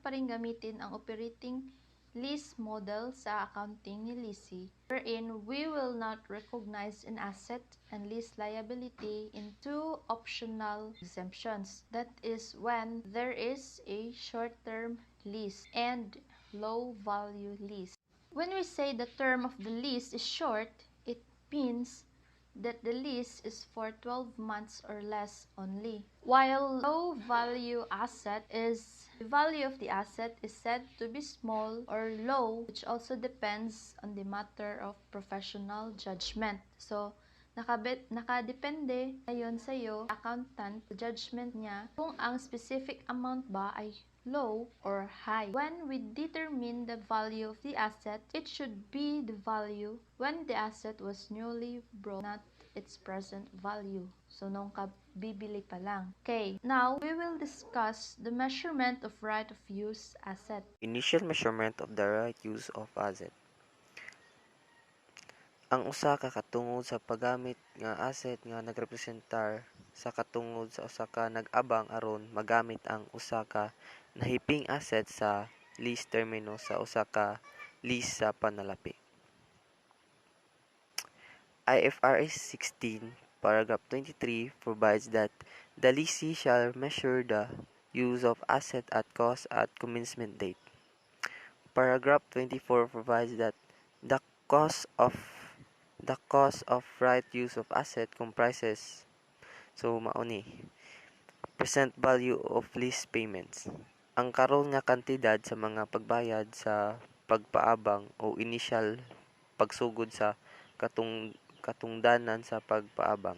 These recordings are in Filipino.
pa rin gamitin ang operating lease model sa accounting ni Lessee, wherein we will not recognize an asset and lease liability in two optional exemptions. That is when there is a short-term lease and low-value lease. When we say the term of the lease is short, it means that the lease is for 12 months or less only. While low value asset is the value of the asset is said to be small or low, which also depends on the matter of professional judgment. So, nakadepende ayon sa iyo, accountant, judgment niya kung ang specific amount ba ay low or high. When we determine the value of the asset, it should be the value when the asset was newly bought, not its present value. So, nung kabibili pa lang. Okay, now we will discuss the measurement of right of use asset. Initial measurement of the right use of asset. Ang usa ka katungod sa paggamit nga asset nga nagrepresentar sa katungod sa usa ka nag-abang aron magamit ang usa ka nahiping asset sa lease termino sa usa ka lease sa panalapi. IFRS 16 paragraph 23 provides that the lessee shall measure the use of asset at cost at commencement date. Paragraph 24 provides that the cost of right use of asset comprises present value of lease payments. Ang karon nga kantidad sa mga pagbayad sa pagpaabang o initial pagsugod sa katungdanan sa pagpaabang.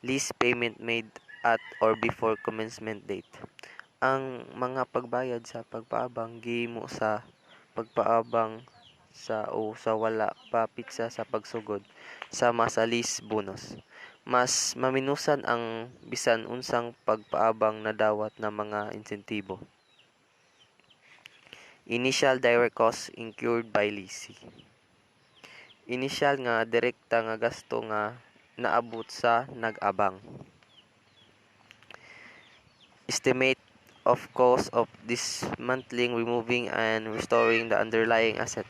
Lease payment made at or before commencement date. Ang mga pagbayad sa pagpaabang gihimo sa pagpaabang sa wala pa piksa sa pagsugod sama sa lease bonus. Mas maminusan ang bisan unsang pagpaabang na dawat na mga insentibo. Initial direct costs incurred by lessee. Initial nga direkta nga gasto nga naabot sa nag-abang. Estimate of cost of dismantling, removing, and restoring the underlying asset.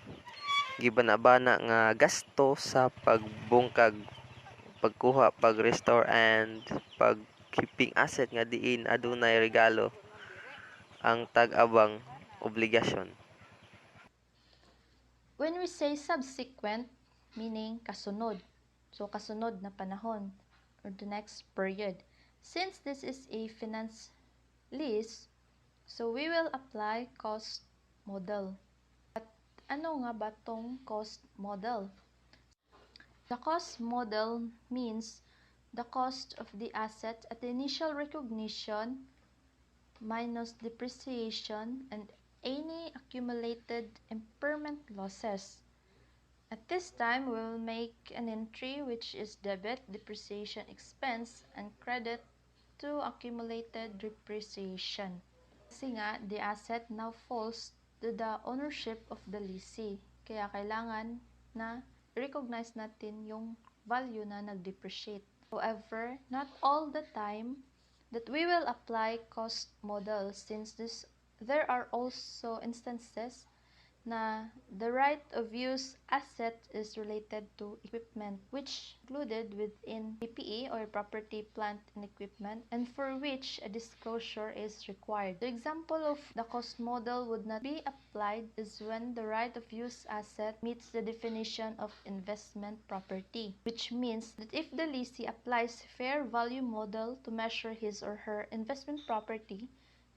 Gibanabana nga gasto sa pagbungkag, pagkuha, pag-restore, and pag-keeping asset nga diin adunay regalo ang tag-abang obligasyon. When we say subsequent, meaning kasunod. So, kasunod na panahon or the next period. Since this is a finance lease, so we will apply cost model. At ano nga ba tong cost model? The cost model means the cost of the asset at the initial recognition minus depreciation and any accumulated impairment losses. At this time, we will make an entry which is debit depreciation expense and credit to accumulated depreciation. Kasi nga, the asset now falls to the ownership of the lessee. Kaya kailangan na recognize natin yung value na nag-depreciate. However, not all the time that we will apply cost model since there are also instances na the right of use asset is related to equipment which included within PPE or property, plant, and equipment, and for which a disclosure is required. The example of the cost model would not be applied is when the right of use asset meets the definition of investment property, which means that if the lessee applies fair value model to measure his or her investment property,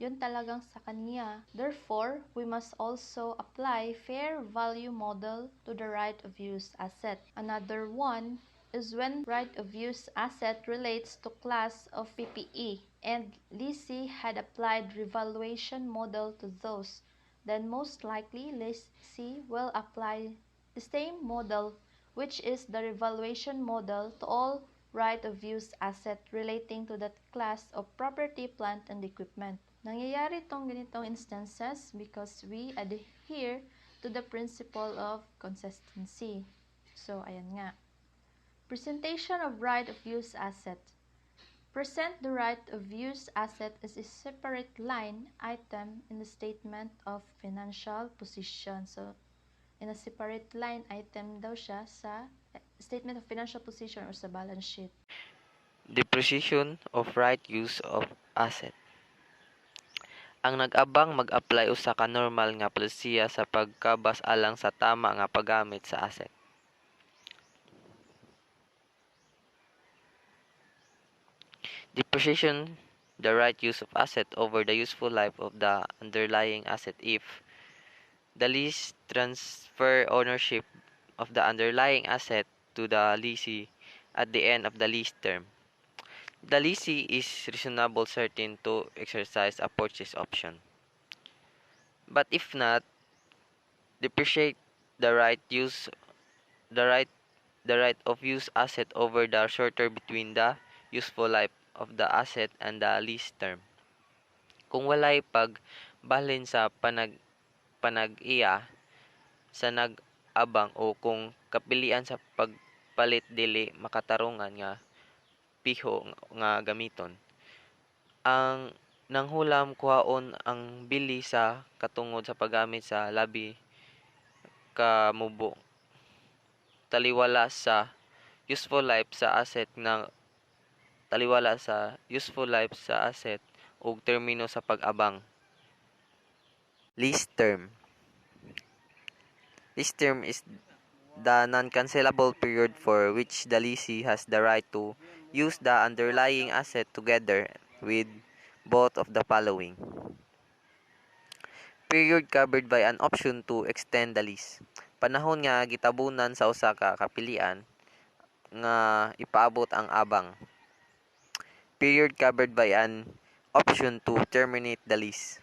yun talagang sa kanya. Therefore, we must also apply fair value model to the right of use asset. Another one is when right of use asset relates to class of PPE and lessee had applied revaluation model to those. Then most likely, lessee will apply the same model, which is the revaluation model, to all right of use asset relating to that class of property, plant, and equipment. Nangyayari itong ganitong instances because we adhere to the principle of consistency. So, ayan nga. Presentation of right of use asset. Present the right of use asset as a separate line item in the statement of financial position. So, in a separate line item daw siya sa statement of financial position or sa balance sheet. Depreciation of right use of asset. Ang nag-abang mag-apply usa ka normal nga polisiya sa pagkabas alang sa tama nga paggamit sa asset. Depreciation the right use of asset over the useful life of the underlying asset if the lease transfer ownership of the underlying asset to the lessee at the end of the lease term. The lessee is reasonable certain to exercise a purchase option. But if not, depreciate the right use the right the right of use asset over the shorter between the useful life of the asset and the lease term. Kung walay pagbalhin sa panag-iya sa nag-abang o kung kapilian sa pagpalit dili makatarungan nga piho nga gamiton. Ang nanghulam kuhaon ang bili sa katungod sa paggamit sa labi ka mubo taliwala sa useful life sa asset ug termino sa pag-abang. Lease term. Lease term is the non-cancelable period for which the lessee has the right to use the underlying asset together with both of the following. Period covered by an option to extend the lease. Panahon nga gitabunan sa usa ka kapilian nga ipaabot ang abang. Period covered by an option to terminate the lease.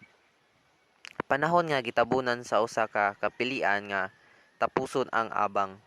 Panahon nga gitabunan sa usa ka kapilian nga tapuson ang abang.